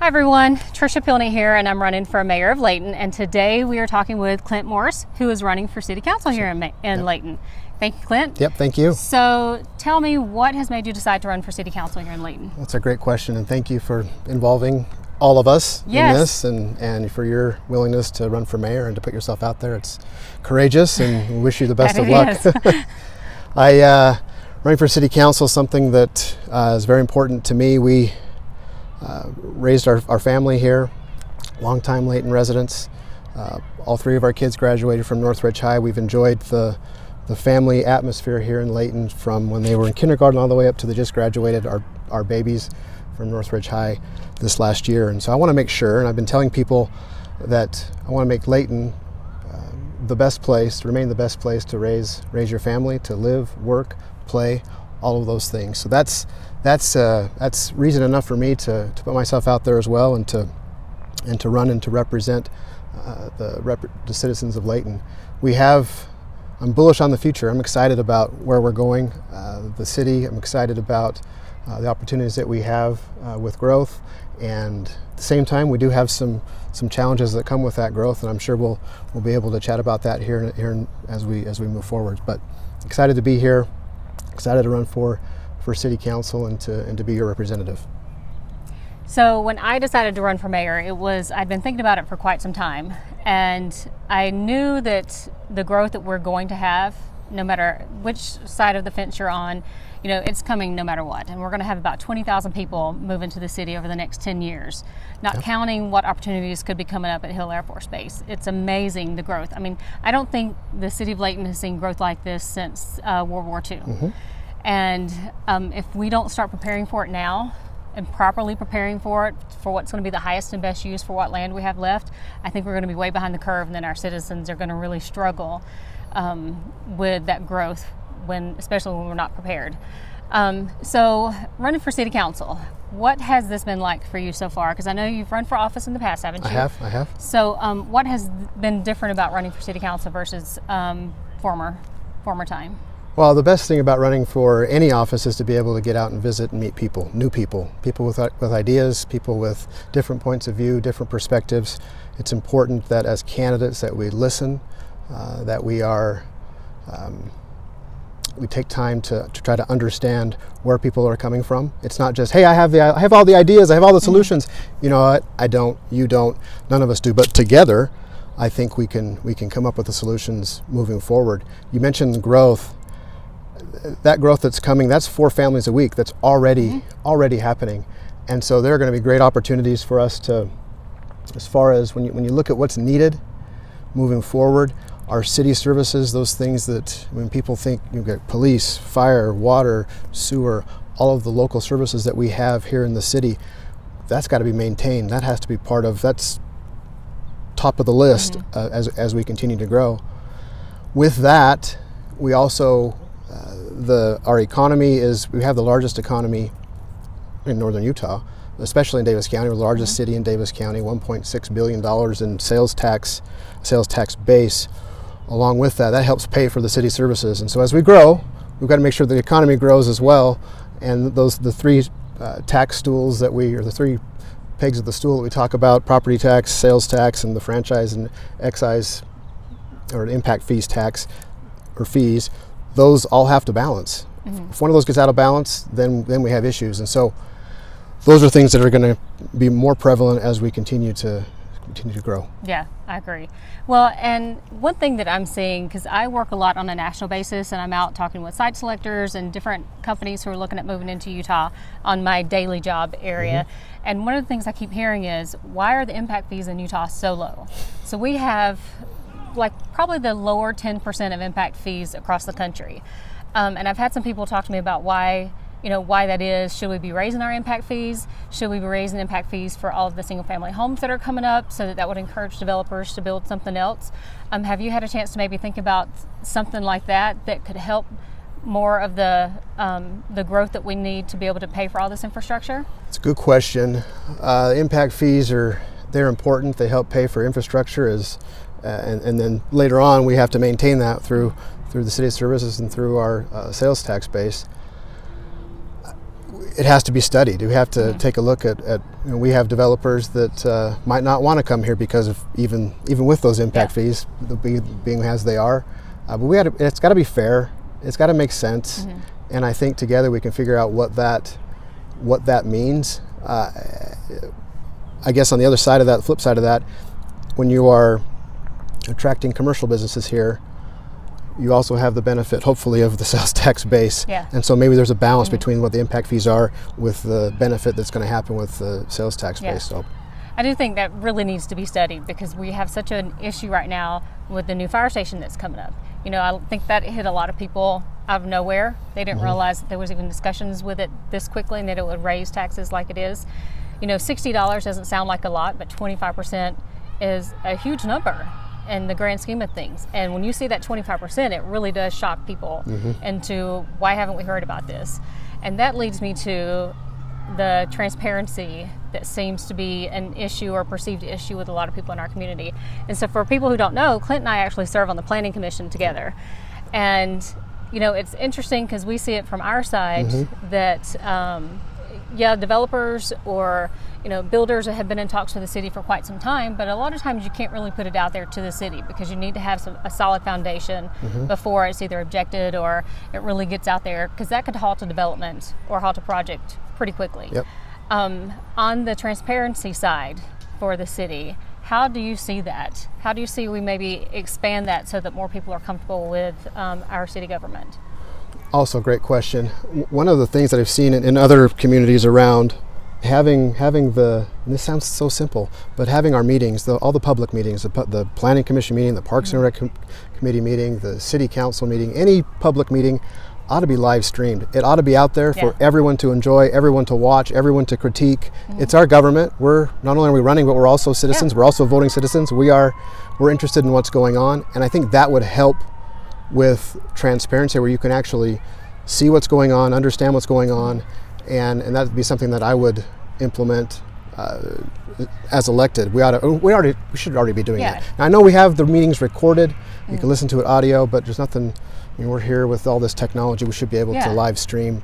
Hi everyone, Trisha Pilney here, and I'm running for mayor of Layton. And today we are talking with Clint Morris, who is running for city council here in Layton. Thank you, Clint. Yep, thank you. So tell me, what has made you decide to run for city council here in Layton? That's a great question, and thank you for involving all of us in this, and for your willingness to run for mayor and to put yourself out there. It's courageous, and we wish you the best of luck. Running for city council is something that is very important to me. We raised our family here, longtime Layton residents. All three of our kids graduated from Northridge High. We've enjoyed the family atmosphere here in Layton from when they were in kindergarten all the way up to they just graduated, our babies from Northridge High this last year. And so I want to make sure, and I've been telling people that I want to make Layton the best place, to remain the best place to raise your family, to live, work, play, all of those things. So that's reason enough for me to put myself out there as well, and to run and to represent the citizens of Layton. I'm bullish on the future. I'm excited about where we're going, the city. I'm excited about the opportunities that we have with growth, and at the same time we do have some challenges that come with that growth, and I'm sure we'll be able to chat about that here as we move forward. But excited to be here, excited to run for city council and to be your representative. So when I decided to run for mayor, I'd been thinking about it for quite some time, and I knew that the growth that we're going to have, no matter which side of the fence you're on, it's coming no matter what. And we're going to have about 20,000 people move into the city over the next 10 years, not counting what opportunities could be coming up at Hill Air Force Base. It's amazing, the growth. I mean, I don't think the city of Layton has seen growth like this since World War II. Mm-hmm. And if we don't start preparing for it now, and properly preparing for it, for what's going to be the highest and best use for what land we have left, I think we're going to be way behind the curve, and then our citizens are going to really struggle with that growth, especially when we're not prepared. So running for city council, what has this been like for you so far? Because I know you've run for office in the past, haven't you? I have. So what has been different about running for city council versus former time? Well, the best thing about running for any office is to be able to get out and visit and meet people, new people with ideas, people with different points of view, different perspectives. It's important that as candidates that we listen, that we take time to try to understand where people are coming from. It's not just, hey, I have all the ideas, I have all the solutions. You know what? I don't, you don't, none of us do. But together, I think we can come up with the solutions moving forward. You mentioned growth. That growth that's coming, that's 4 families a week. That's already happening. And so there are going to be great opportunities for us to, as far as when you look at what's needed moving forward, our city services, those things that when people think you get police, fire, water, sewer, all of the local services that we have here in the city, that's got to be maintained. That has to be that's top of the list as we continue to grow. With that, we also our economy we have the largest economy in northern Utah, especially in Davis County. We're the largest city in Davis County, $1.6 billion in sales tax base. Along with that helps pay for the city services. And so as we grow, we've got to make sure the economy grows as well. And the 3 tax stools the 3 pegs of the stool that we talk about, property tax, sales tax, and the franchise and excise or impact fees tax or fees, those all have to balance. Mm-hmm. If one of those gets out of balance, then we have issues. And so those are things that are going to be more prevalent as we continue to grow. Yeah, I agree. Well, and one thing that I'm seeing, because I work a lot on a national basis, and I'm out talking with site selectors and different companies who are looking at moving into Utah on my daily job area. Mm-hmm. And one of the things I keep hearing is, why are the impact fees in Utah so low? So we have probably the lower 10% of impact fees across the country. And I've had some people talk to me about why that is. Should we be raising our impact fees? Should we be raising impact fees for all of the single family homes that are coming up so that would encourage developers to build something else? Have you had a chance to maybe think about something like that could help more of the growth that we need to be able to pay for all this infrastructure? It's a good question. Impact fees they're important. They help pay for infrastructure and then later on we have to maintain that through the city services and through our sales tax base. it has to be studied. We have to take a look at we have developers that might not want to come here because of even with those impact fees being as they are. But it's got to be fair. It's got to make sense. And I think together we can figure out what that means. I guess on the other side of that, the flip side of that, when you are attracting commercial businesses here, you also have the benefit, hopefully, of the sales tax base. And so maybe there's a balance between what the impact fees are with the benefit that's going to happen with the sales tax base. So I do think that really needs to be studied, because we have such an issue right now with the new fire station that's coming up. I think that hit a lot of people out of nowhere. They didn't realize that there was even discussions with it this quickly and that it would raise taxes like it is. $60 doesn't sound like a lot, but 25% is a huge number in the grand scheme of things. And when you see that 25%, it really does shock people into, why haven't we heard about this? And that leads me to the transparency that seems to be an issue or perceived issue with a lot of people in our community. And so for people who don't know, Clint and I actually serve on the Planning Commission together. And it's interesting because we see it from our side that developers or builders have been in talks with the city for quite some time, but a lot of times you can't really put it out there to the city because you need to have a solid foundation before it's either objected or it really gets out there, because that could halt a development or halt a project pretty quickly. On the transparency side for the city, how do you see that? How do you see we maybe expand that so that more people are comfortable with our city government? Also, great question. One of the things that I've seen in other communities around, having the, and this sounds so simple, but having our meetings, all the public meetings, the Planning Commission meeting, the Parks and Rec Committee meeting, the City Council meeting, any public meeting ought to be live streamed. It ought to be out there for everyone to enjoy, everyone to watch, everyone to critique. It's our government. We're not only are we running, but we're also citizens. We're also voting citizens. We're interested in what's going on, and I think that would help with transparency, where you can actually see what's going on, understand what's going on, and that would be something that I would implement as elected. We should already be doing that. Now, I know we have the meetings recorded. You can listen to it audio, but there's nothing. We're here with all this technology. We should be able to live stream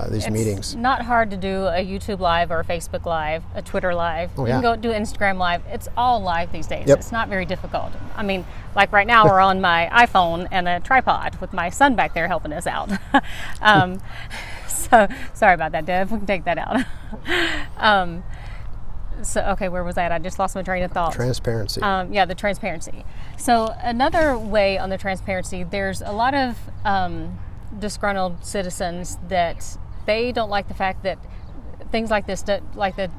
these meetings. It's not hard to do a YouTube Live or a Facebook Live, a Twitter Live. You can go do Instagram Live. It's all live these days. It's not very difficult. I mean, like right now we're on my iPhone and a tripod with my son back there helping us out. So sorry about that, Dev. We can take that out. Okay, where was that? I just lost my train of thought. Transparency. The transparency. So another way on the transparency, there's a lot of disgruntled citizens that they don't like the fact that things like this, like the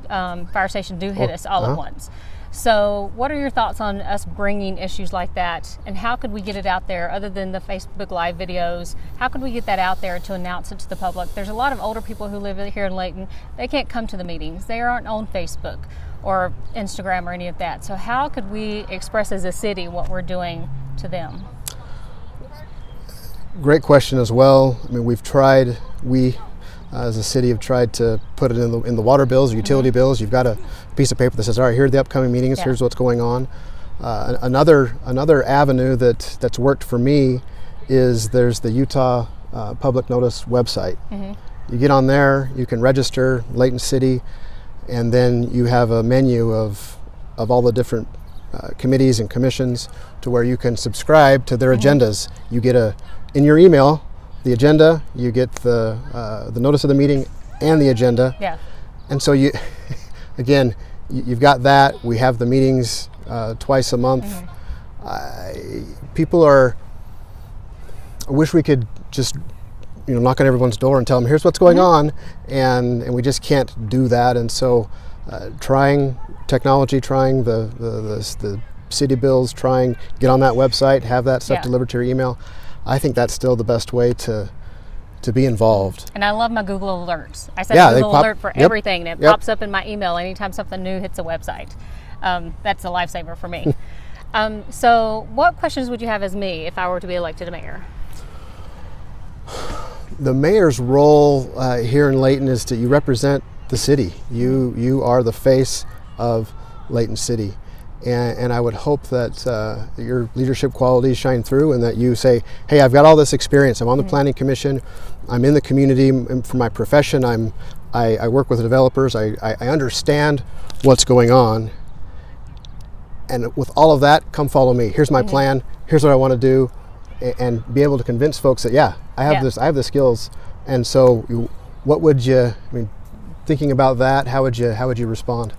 fire station, do hit us all at once. So what are your thoughts on us bringing issues like that, and how could we get it out there other than the Facebook Live videos? How could we get that out there to announce it to the public? There's a lot of older people who live here in Layton. They can't come to the meetings. They aren't on Facebook or Instagram or any of that. So how could we express as a city what we're doing to them? Great question as well. I mean, we as a city have tried to put it in the water bills, utility bills. You've got a piece of paper that says, all right, here are the upcoming meetings, here's what's going on. Another avenue that's worked for me is there's the Utah Public Notice website. You get on there, you can register Layton City, and then you have a menu of all the different committees and commissions to where you can subscribe to their agendas. You get in your email the agenda, you get the notice of the meeting and the agenda. And so you've got that. We have the meetings twice a month. I wish we could just knock on everyone's door and tell them here's what's going on, and we just can't do that. And so trying technology, trying the city bills, get on that website, have that stuff delivered to your email. I think that's still the best way to be involved. And I love my Google alerts. I set Google alert for everything, and it pops up in my email anytime something new hits a website. That's a lifesaver for me. So what questions would you have as me if I were to be elected a mayor? The mayor's role here in Layton is you represent the city. You are the face of Layton City. And I would hope that your leadership qualities shine through, and that you say, hey, I've got all this experience. I'm on the Planning Commission. I'm in the community for my profession. I'm I work with the developers. I understand what's going on. And with all of that, come follow me. Here's my plan. Here's what I want to do, and be able to convince folks that I have this. I have the skills. And so, what would you? I mean, thinking about that, how would you respond?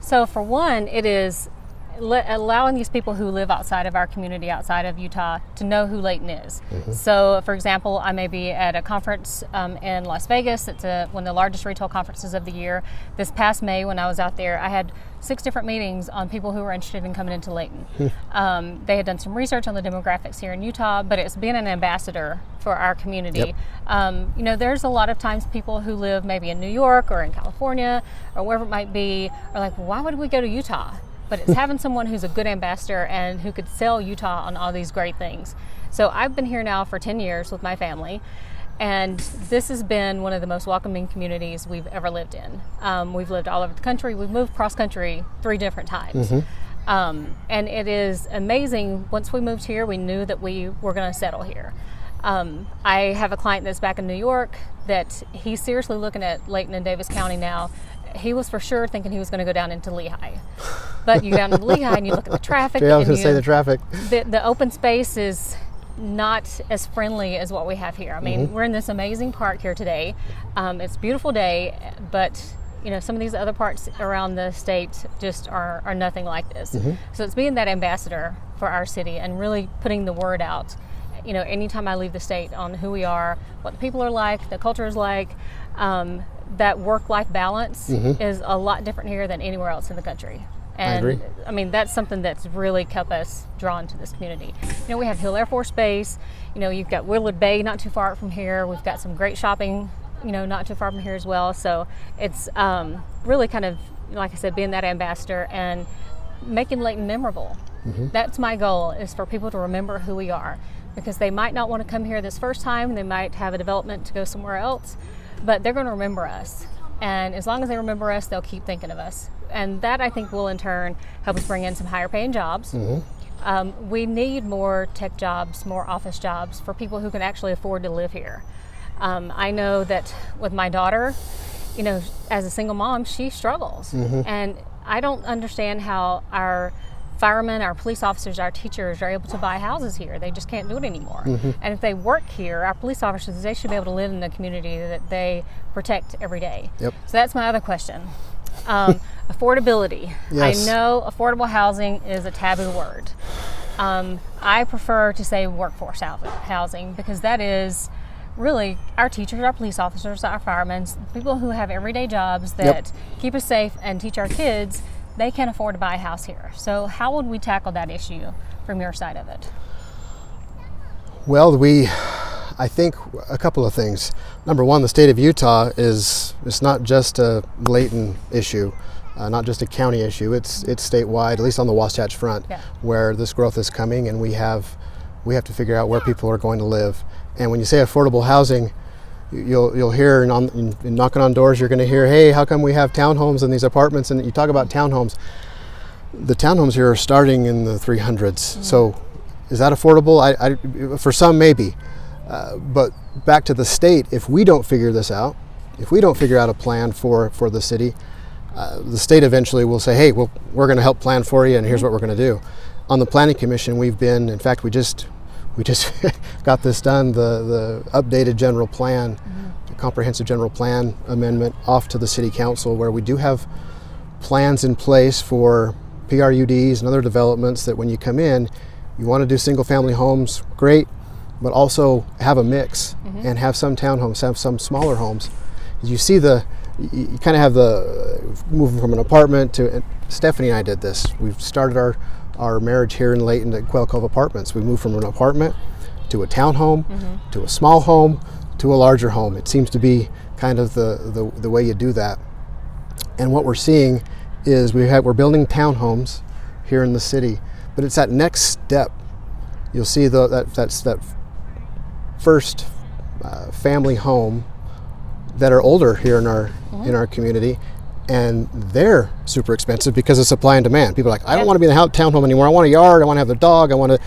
So for one, it is allowing these people who live outside of our community, outside of Utah, to know who Layton is. So, for example, I may be at a conference in Las Vegas. It's one of the largest retail conferences of the year. This past May, when I was out there, I had 6 different meetings on people who were interested in coming into Layton. They had done some research on the demographics here in Utah, but it's being an ambassador for our community. There's a lot of times people who live maybe in New York or in California or wherever it might be are like, well, why would we go to Utah? But it's having someone who's a good ambassador and who could sell Utah on all these great things. So I've been here now for 10 years with my family, and this has been one of the most welcoming communities we've ever lived in. We've lived all over the country. We've moved cross country 3 different times. And it is amazing. Once we moved here, we knew that we were going to settle here. I have a client that's back in New York that he's seriously looking at Layton and Davis County now. He was for sure thinking he was going to go down into Lehigh. But you go down into Lehigh and you look at the traffic. I was going to say the traffic. The open space is not as friendly as what we have here. I mean, we're in this amazing park here today. It's a beautiful day, but some of these other parks around the state just are nothing like this. So it's being that ambassador for our city and really putting the word out. Anytime I leave the state on who we are, what the people are like, the culture is like, that work-life balance is a lot different here than anywhere else in the country. And I agree. I mean, that's something that's really kept us drawn to this community. We have Hill Air Force Base. You've got Willard Bay not too far from here. We've got some great shopping, not too far from here as well. So it's really kind of, like I said, being that ambassador and making Layton memorable. That's my goal, is for people to remember who we are, because they might not want to come here this first time. They might have a development to go somewhere else, but they're going to remember us. And as long as they remember us, they'll keep thinking of us. And that, I think, will in turn help us bring in some higher paying jobs. We need more tech jobs, more office jobs for people who can actually afford to live here. I know that with my daughter, as a single mom, she struggles. And I don't understand how our firemen, our police officers, our teachers are able to buy houses here. They just can't do it anymore. And if they work here, our police officers, they should be able to live in the community that they protect every day. So that's my other question. Affordability. Yes. I know affordable housing is a taboo word. I prefer to say workforce housing, because that is really our teachers, our police officers, our firemen, people who have everyday jobs that keep us safe and teach our kids. They can't afford to buy a house here. So how would we tackle that issue from your side of it? Well, I think a couple of things. Number one, the state of Utah it's not just a Layton issue, not just a county issue. It's statewide, at least on the Wasatch Front, where this growth is coming, and we have to figure out where people are going to live. And when you say affordable housing, you'll hear in knocking on doors, you're going to hear, hey, how come we have townhomes in these apartments? And you talk about townhomes. The townhomes here are starting in the 300s. So is that affordable? I for some, maybe. But back to the state, if we don't figure this out, if we don't figure out a plan for the city, the state eventually will say, hey, well, we're going to help plan for you, and here's what we're going to do. On the Planning Commission, in fact, we just got this done, the updated general plan, the comprehensive general plan amendment off to the city council, where we do have plans in place for PRUDs and other developments that when you come in, you want to do single family homes, great, but also have a mix and have some townhomes, have some smaller homes. You see you kind of have the moving from an apartment to, Stephanie and I did this. We've started our marriage here in Layton at Quail Cove Apartments. We moved from an apartment to a townhome, to a small home, to a larger home. It seems to be kind of the way you do that. And what we're seeing is we're building townhomes here in the city, but it's that next step. You'll see that first family home that are older here in our community. And they're super expensive because of supply and demand. People are like, I don't want to be in a townhome anymore. I want a yard. I want to have the dog. I want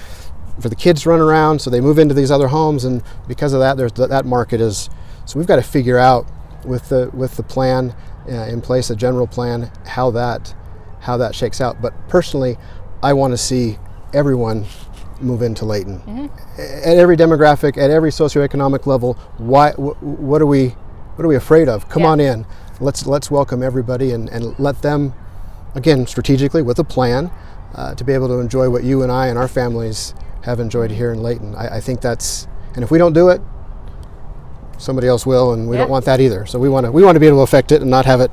for the kids to run around. So they move into these other homes, and because of that, that market is. So we've got to figure out with the plan in place, a general plan, how that shakes out. But personally, I want to see everyone move into Layton. At every demographic, at every socioeconomic level. What are we afraid of? Come on in. Let's welcome everybody and let them, again, strategically with a plan, to be able to enjoy what you and I and our families have enjoyed here in Layton. I think that's, and if we don't do it, somebody else will, and we don't want that either. So we want to be able to affect it and not have it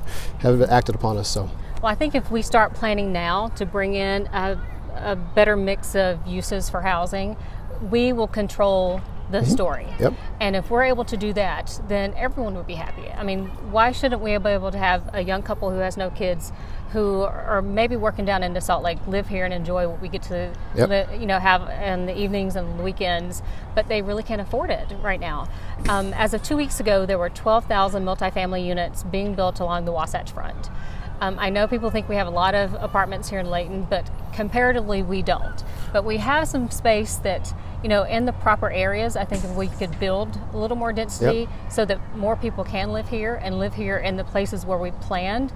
acted upon us. So, well, I think if we start planning now to bring in a better mix of uses for housing, we will control the story. Yep. And if we're able to do that, then everyone would be happy. I mean, why shouldn't we be able to have a young couple who has no kids, who are maybe working down into Salt Lake, live here and enjoy what we get to have in the evenings and the weekends, but they really can't afford it right now. As of 2 weeks ago, there were 12,000 multifamily units being built along the Wasatch Front. I know people think we have a lot of apartments here in Layton, but comparatively we don't. But we have some space that, in the proper areas, I think if we could build a little more density so that more people can live here and live here in the places where we planned,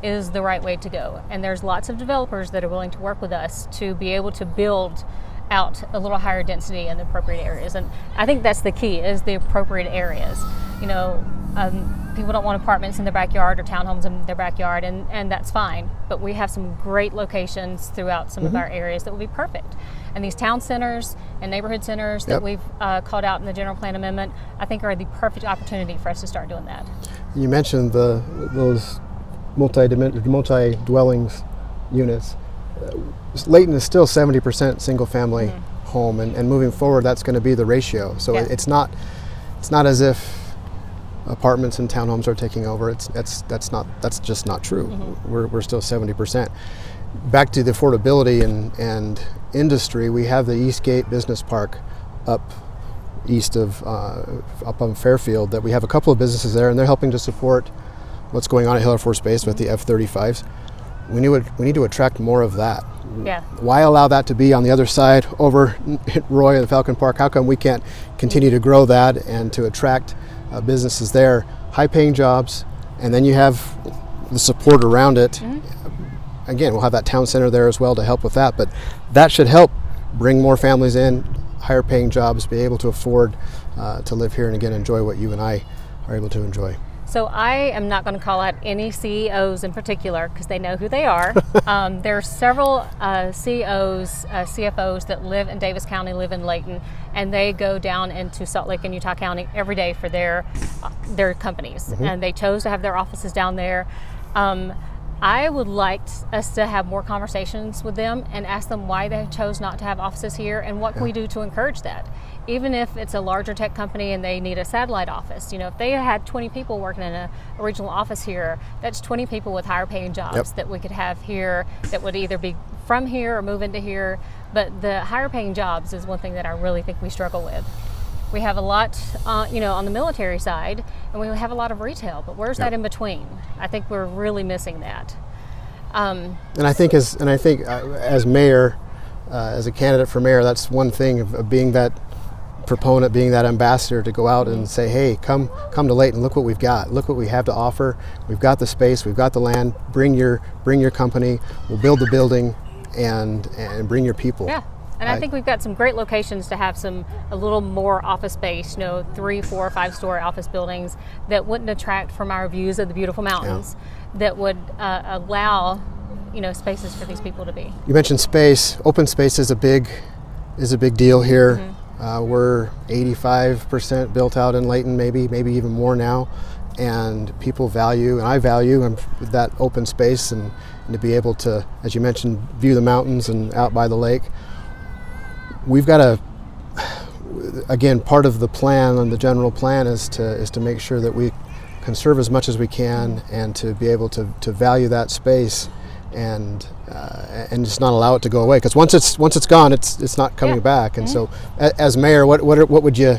is the right way to go. And there's lots of developers that are willing to work with us to be able to build out a little higher density in the appropriate areas. And I think that's the key, is the appropriate areas. People don't want apartments in their backyard or townhomes in their backyard, and that's fine. But we have some great locations throughout some of our areas that will be perfect. And these town centers and neighborhood centers that we've called out in the general plan amendment, I think are the perfect opportunity for us to start doing that. You mentioned those multi-dwellings units. Layton is still 70% single-family home, and moving forward, that's going to be the ratio. So it's not as if apartments and townhomes are taking over. That's just not true. We're still 70%. Back to the affordability and industry, we have the Eastgate Business Park up east of up on Fairfield, that we have a couple of businesses there, and they're helping to support what's going on at Hill Air Force Base with the F-35s. We need to attract more of that. Yeah. Why allow that to be on the other side over at Roy and Falcon Park? How come we can't continue to grow that and to attract businesses there, high-paying jobs, and then you have the support around it. Again, we'll have that town center there as well to help with that, but that should help bring more families in, higher-paying jobs, be able to afford to live here and, again, enjoy what you and I are able to enjoy. So I am not going to call out any CEOs in particular because they know who they are. There are several CEOs, CFOs that live in Davis County, live in Layton, and they go down into Salt Lake and Utah County every day for their companies. And they chose to have their offices down there. I would like us to have more conversations with them and ask them why they chose not to have offices here and what can we do to encourage that. Even if it's a larger tech company and they need a satellite office, if they had 20 people working in a regional office here, that's 20 people with higher paying jobs that we could have here that would either be from here or move into here. But the higher paying jobs is one thing that I really think we struggle with. We have a lot, on the military side, and we have a lot of retail, but where's that in between? I think we're really missing that. And I think as mayor, as a candidate for mayor, that's one thing of being that proponent, being that ambassador, to go out and say, hey, come to Layton, look what we've got, look what we have to offer. We've got the space, we've got the land, bring your company, we'll build the building and bring your people. Yeah. And I think we've got some great locations to have a little more office space, 3, 4, 5-story office buildings that wouldn't detract from our views of the beautiful mountains, that would allow, spaces for these people to be. You mentioned space. Open space is a big deal here. We're 85% built out in Layton, maybe even more now. And people value, and I value, that open space and to be able to, as you mentioned, view the mountains and out by the lake. We've got again, part of the plan and the general plan is to make sure that we conserve as much as we can and to be able to value that space and just not allow it to go away. Because once it's gone, it's not coming back. And so, as mayor, what would you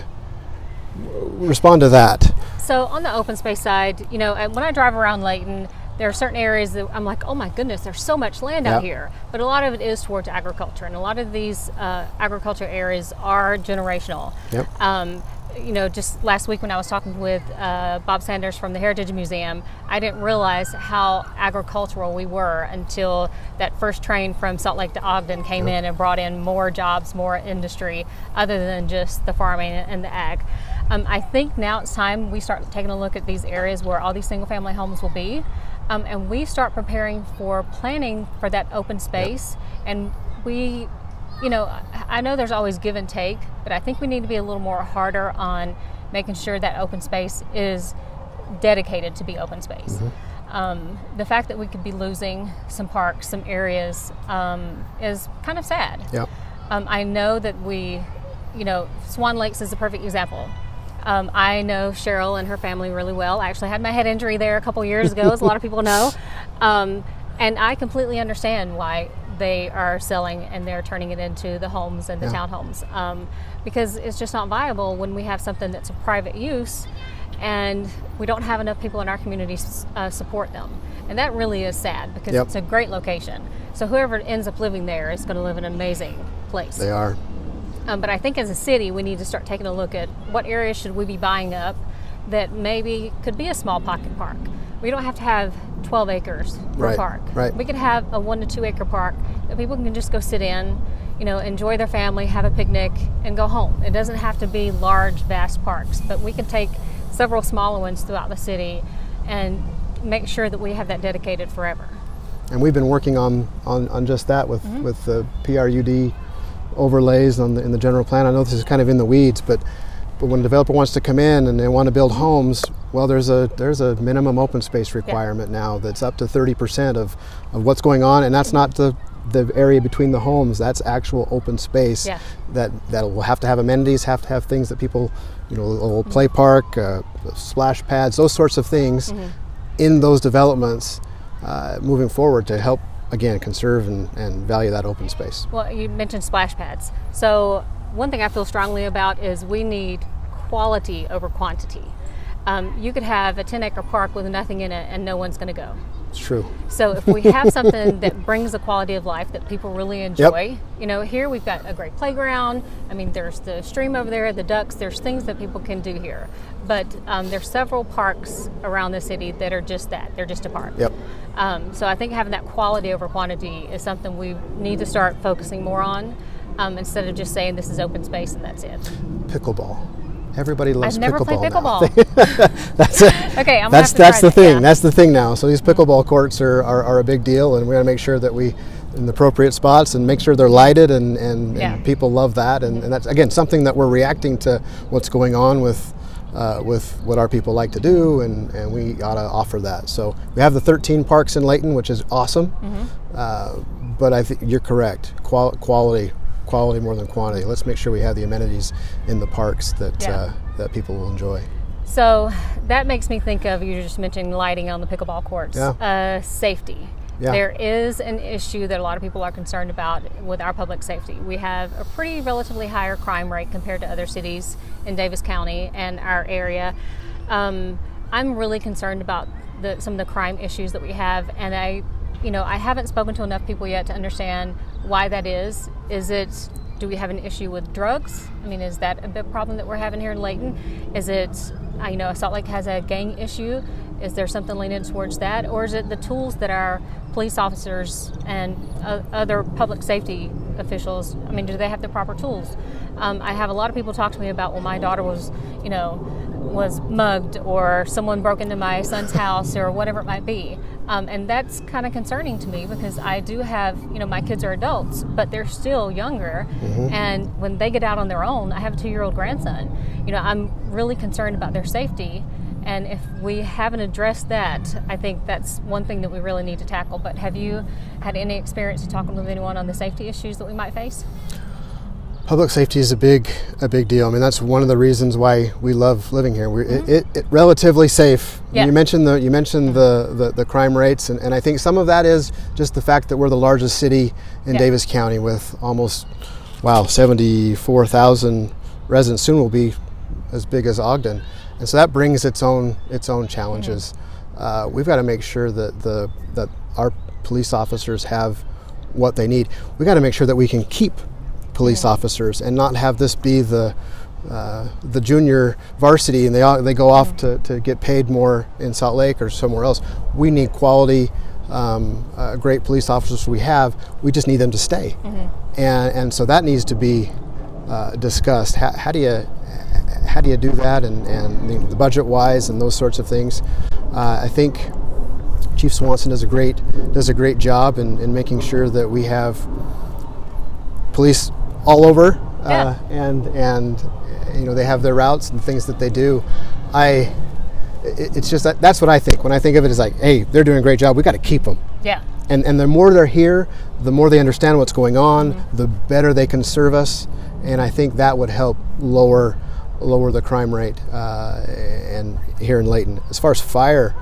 respond to that? So on the open space side, when I drive around Layton, there are certain areas that I'm like, oh my goodness, there's so much land out here. But a lot of it is towards agriculture, and a lot of these agriculture areas are generational. just last week when I was talking with Bob Sanders from the Heritage Museum, I didn't realize how agricultural we were until that first train from Salt Lake to Ogden came in and brought in more jobs, more industry, other than just the farming and the ag. I think now it's time we start taking a look at these areas where all these single-family homes will be, and we start preparing for planning for that open space. And we, I know there's always give and take, but I think we need to be a little more harder on making sure that open space is dedicated to be open space. The fact that we could be losing some parks, some areas, is kind of sad. I know that Swan Lakes is a perfect example. I know Cheryl and her family really well. I actually had my head injury there a couple years ago, as a lot of people know. And I completely understand why they are selling and they're turning it into the homes and the townhomes, because it's just not viable when we have something that's a private use and we don't have enough people in our community support them. And that really is sad, because it's a great location. So whoever ends up living there is going to live in an amazing place. They are. But I think as a city, we need to start taking a look at what areas should we be buying up that maybe could be a small pocket park. We don't have to have 12 acres for a park. We could have a 1 to 2 acre park that people can just go sit in, enjoy their family, have a picnic, and go home. It doesn't have to be large, vast parks, but we could take several smaller ones throughout the city and make sure that we have that dedicated forever. And we've been working on just that with the PRUD overlays in the general plan. I know this is kind of in the weeds, but when a developer wants to come in and they want to build homes, well, there's a minimum open space requirement now that's up to 30% of what's going on, and that's not the area between the homes. That's actual open space that will have to have amenities, have to have things that people, a little play park, splash pads, those sorts of things in those developments moving forward to help, again, conserve and value that open space. Well, you mentioned splash pads. So one thing I feel strongly about is we need quality over quantity. You could have a 10-acre park with nothing in it and no one's going to go. It's true. So if we have something that brings a quality of life that people really enjoy, here we've got a great playground. I mean, there's the stream over there, the ducks, there's things that people can do here. But there's several parks around the city that are just that. They're just a park. So I think having that quality over quantity is something we need to start focusing more on, instead of just saying this is open space and that's it. Pickleball. Everybody loves I've never played pickleball. That's it. Okay, I'm that's the thing. Yeah. That's the thing now. So these pickleball courts are a big deal, and we got to make sure that we in the appropriate spots and make sure they're lighted and people love that. And that's again something that we're reacting to what's going on with what our people like to do, and we ought to offer that. So we have the 13 parks in Layton, which is awesome. But I think you're correct. Quality more than quantity. Let's make sure we have the amenities in the parks that people will enjoy. So that makes me think of, you just mentioned lighting on the pickleball courts. Safety. There is an issue that a lot of people are concerned about with our public safety. We have a pretty relatively higher crime rate compared to other cities in Davis County and our area. I'm really concerned about some of the crime issues that we have, and I haven't spoken to enough people yet to understand why that is. Do we have an issue with drugs? I mean, is that a big problem that we're having here in Layton? Is it, Salt Lake has a gang issue. Is there something leaning towards that? Or is it the tools that our police officers and other public safety officials, do they have the proper tools? I have a lot of people talk to me about, well, my daughter was mugged, or someone broke into my son's house, or whatever it might be. And that's kind of concerning to me, because I do have, my kids are adults, but they're still younger. And when they get out on their own, I have a 2-year-old grandson. I'm really concerned about their safety. And if we haven't addressed that, I think that's one thing that we really need to tackle. But have you had any experience talking with anyone on the safety issues that we might face? Public safety is a big deal. That's one of the reasons why we love living here. It's relatively safe. You mentioned the crime rates, and I think some of that is just the fact that we're the largest city in Davis County with almost 74,000 residents. Soon will be as big as Ogden, and so that brings its own challenges. We've got to make sure that our police officers have what they need. We got to make sure that we can keep police officers and not have this be the the junior varsity and they go off to get paid more in Salt Lake or somewhere else. We need quality, great police officers we just need them to stay. And so that needs to be discussed. How do you do that, and the budget wise and those sorts of things. I think Chief Swanson does a great job in making sure that we have police all over, and they have their routes and things that they do. It's just that's what I think when I think of it, is like, hey, they're doing a great job. We got to keep them. Yeah. And the more they're here, the more they understand what's going on, the better they can serve us, and I think that would help lower the crime rate and here in Layton. As far as fire,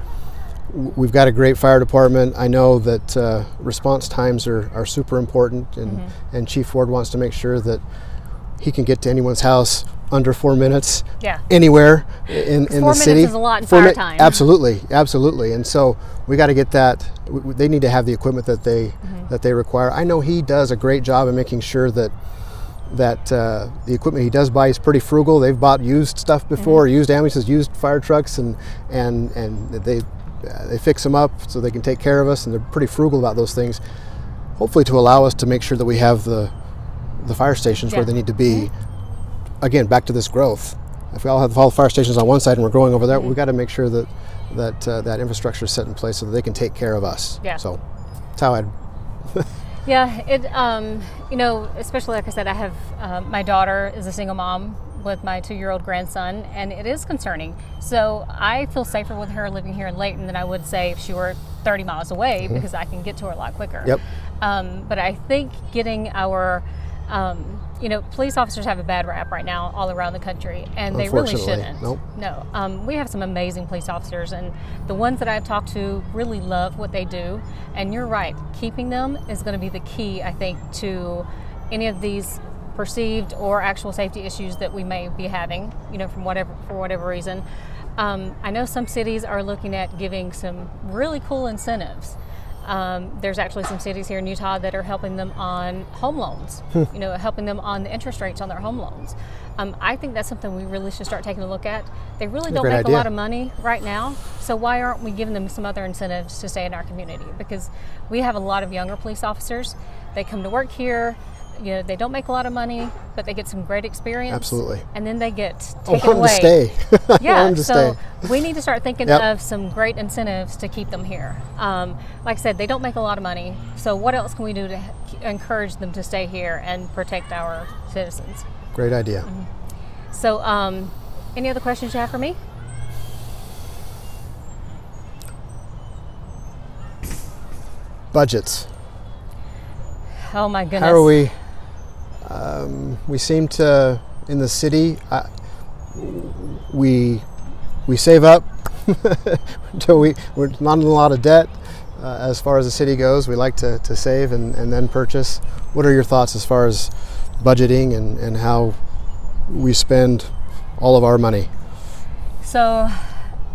we've got a great fire department. I know that response times are super important, and Chief Ford wants to make sure that he can get to anyone's house under 4 minutes, anywhere in the city. 4 minutes is a lot in fire time. Absolutely. And so we got to get that. They need to have the equipment that they require. I know he does a great job of making sure that the equipment he does buy is pretty frugal. They've bought used stuff before, used ambulances, used fire trucks, and they fix them up so they can take care of us, and they're pretty frugal about those things, hopefully to allow us to make sure that we have the fire stations where they need to be. Again, back to this growth. If we all have all the fire stations on one side and we're growing over there, we've got to make sure that infrastructure is set in place so that they can take care of us. Yeah. So that's how I'd Yeah, it especially like I said, I have my daughter is a single mom with my 2-year-old grandson, and it is concerning. So I feel safer with her living here in Layton than I would say if she were 30 miles away, because I can get to her a lot quicker. Yep. But I think getting our police officers have a bad rap right now all around the country, and they really shouldn't. Nope. No. We have some amazing police officers, and the ones that I've talked to really love what they do. And you're right, keeping them is going to be the key, I think, to any of these perceived or actual safety issues that we may be having, for whatever reason. I know some cities are looking at giving some really cool incentives. There's actually some cities here in Utah that are helping them on home loans, helping them on the interest rates on their home loans. I think that's something we really should start taking a look at. They really don't make a lot of money right now, so why aren't we giving them some other incentives to stay in our community? Because we have a lot of younger police officers. They come to work here. They don't make a lot of money, but they get some great experience. Absolutely. And then they get taken away. To stay. Yeah, so we need to start thinking of some great incentives to keep them here. Like I said, they don't make a lot of money, so what else can we do to encourage them to stay here and protect our citizens? Great idea. So any other questions you have for me? Budgets. Oh my goodness. How are we? We seem to, in the city, we save up until we're not in a lot of debt. As far as the city goes, we like to save and then purchase. What are your thoughts as far as budgeting and how we spend all of our money? So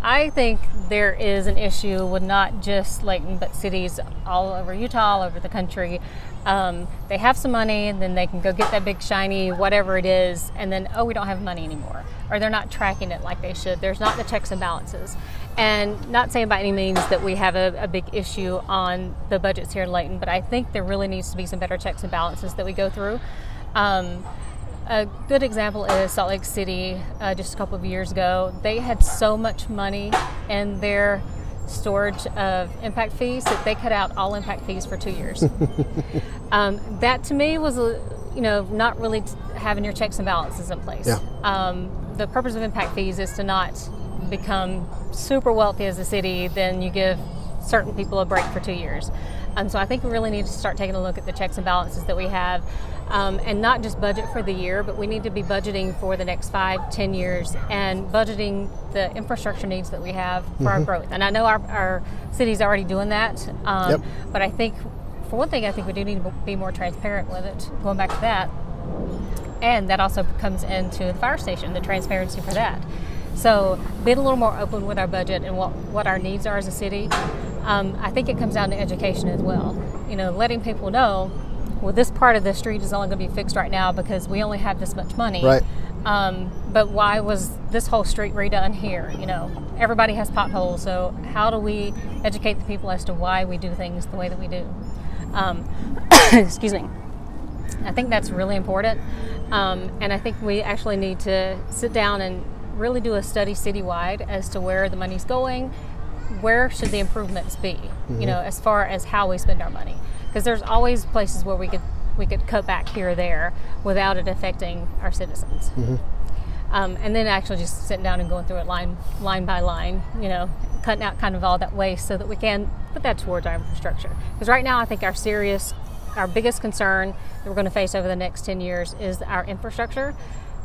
I think there is an issue with not just Layton, but cities all over Utah, all over the country. They have some money, and then they can go get that big shiny whatever it is, and then, we don't have money anymore. Or they're not tracking it like they should. There's not the checks and balances. And not saying by any means that we have a big issue on the budgets here in Layton, but I think there really needs to be some better checks and balances that we go through. A good example is Salt Lake City. Just a couple of years ago, they had so much money in their storage of impact fees that they cut out all impact fees for 2 years. That to me was not really having your checks and balances in place. Yeah. The purpose of impact fees is to not become super wealthy as a city, then you give certain people a break for 2 years. So I think we really need to start taking a look at the checks and balances that we have, and not just budget for the year, but we need to be budgeting for the next 5-10 years and budgeting the infrastructure needs that we have for our growth. And I know our city's already doing that, but I think, for one thing, I think we do need to be more transparent with it, going back to that. And that also comes into the fire station, the transparency for that. So being a little more open with our budget and what our needs are as a city. I think it comes down to education as well. Letting people know, well, this part of the street is only going to be fixed right now because we only have this much money. Right. But why was this whole street redone here? You know, everybody has potholes, so how do we educate the people as to why we do things the way that we do? Excuse me. I think that's really important, and I think we actually need to sit down and really do a study citywide as to where the money's going, where should the improvements be, you know, as far as how we spend our money, because there's always places where we could cut back here or there without it affecting our citizens. And then actually just sitting down and going through it line by line, you know, cutting out kind of all that waste so that we can put that towards our infrastructure. Because right now I think our biggest concern that we're going to face over the next 10 years is our infrastructure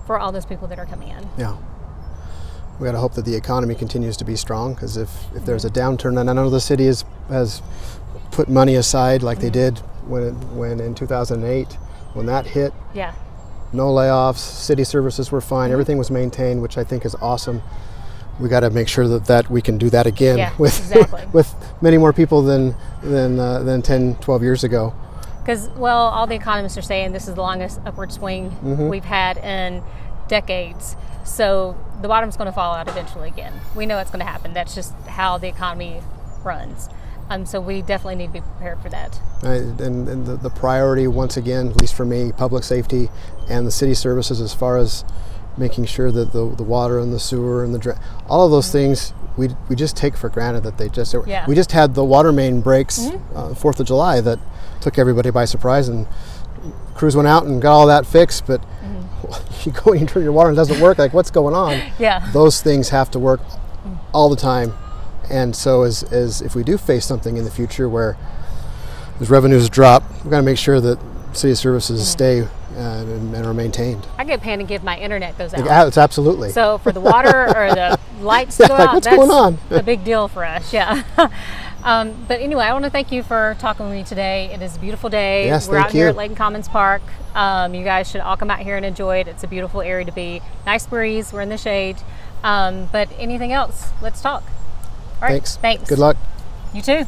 for all those people that are coming in. Yeah. We got to hope that the economy continues to be strong, because if there's a downturn, and I know the city has put money aside like they did when in 2008, when that hit. Yeah. No layoffs, city services were fine, everything was maintained, which I think is awesome. We got to make sure that we can do that again with with many more people than 10, 12 years ago. Because, well, all the economists are saying this is the longest upward swing we've had in decades. So the bottom's going to fall out eventually again. We know it's going to happen. That's just how the economy runs. So we definitely need to be prepared for that. And the priority, once again, at least for me, public safety and the city services, as far as making sure that the water and the sewer and all of those things, we just take for granted that they just. We just had the water main breaks 4th of July that took everybody by surprise, and crews went out and got all that fixed, but you go and you turn your water and it doesn't work, like what's going on? Yeah. Those things have to work all the time. And so as if we do face something in the future where as revenues drop, we've got to make sure that city services stay and are maintained. I get panicked if my internet goes out. Yeah, it's absolutely. So for the water or the lights to go like, out, what's that's going on? a big deal for us, yeah. But anyway, I want to thank you for talking with me today. It is a beautiful day. Yes, We're out thank you. here at Layton Commons Park. You guys should all come out here and enjoy it. It's a beautiful area to be. Nice breeze. We're in the shade. But anything else, let's talk. All right. Thanks. Thanks. Good luck. You too.